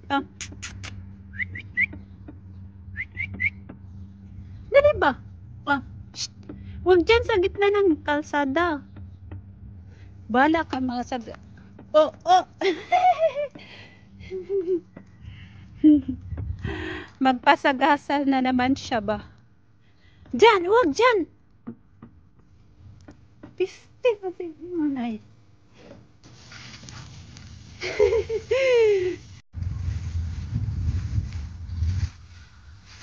Ah. Dali ba? Ah. Huwag dyan sa gitna ng kalsada. Bala ka mga saga. Oh, oh. Magpasagasal na naman siya ba? Dyan, huwag dyan. Piste, piste. Nice.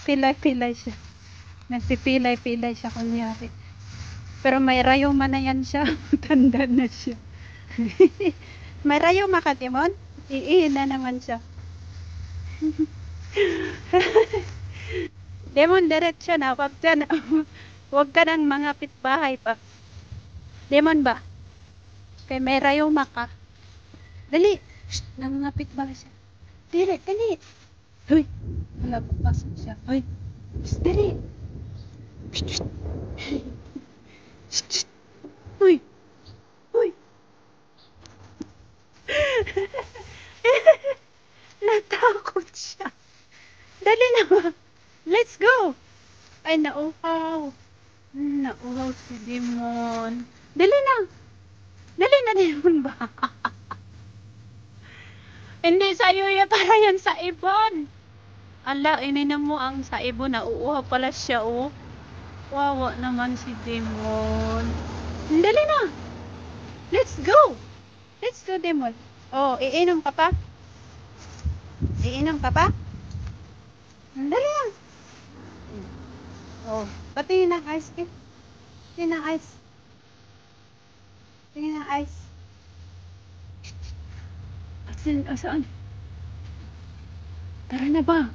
Pilay-pilay siya. Nagpipilay-pilay siya kunyari. Pero may rayoma na yan siya. Tanda na siya. May rayoma ka, Timon? Iihin na naman siya. Demon, diretso na. Huwag dyan. Huwag ka ng mga pitbahay pa. Demon ba? Kaya may rayoma ka. Dali. Shh, mga pitbahay siya. Dali. Hoy. Wala, papasok siya. Hoy. Shh, dali. Shh. Shh. Hoy. Hoy. Natakot siya. Dali na ba? Let's go. Ay, nauhaw. Nauhaw si Demon. Dali na. Dali na, Demon ba? Hindi sa'yo yan. Para yan sa ibon. Ala, ininom mo ang sa ibon. Nauuhaw pala siya, oh. Wawa naman si Demon. Dali na. Let's go. Let's go, Demon. Oh, iinom ka pa? Iinom ka pa? Dali na. Oh, patingin ng ice cream. Tingin ng ice. Tingin ng ice. Saan? Tara na ba?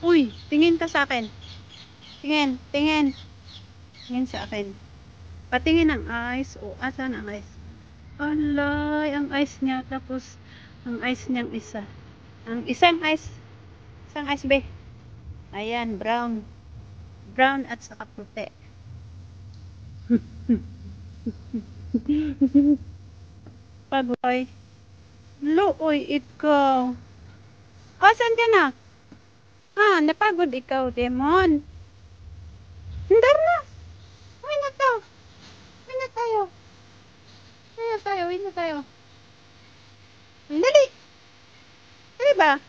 Uy, tingin ka sa akin. Tingin. Tingin sa akin. Patingin ng ice. O, asan ang ice? Alay, ang ice niya. Tapos, ang ice niyang isa. Ang isang ice. Isang ice, be. Ayan, brown. Brown at saka puti. Pagoy. Looy, ikaw. Asan ka na? Napagod ikaw, Demon. Hindi na. Uwi na tayo. Dali. Dali ba?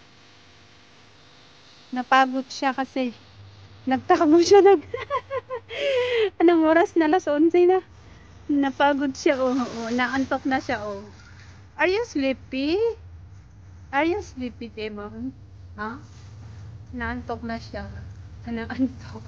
Napagod siya kasi nagtakbo siya anong oras na? 11:00 na. Napagod siya, oh. Naantok na siya, oh. Are you sleepy? Demon? Ha? Naantok na siya. Naantok.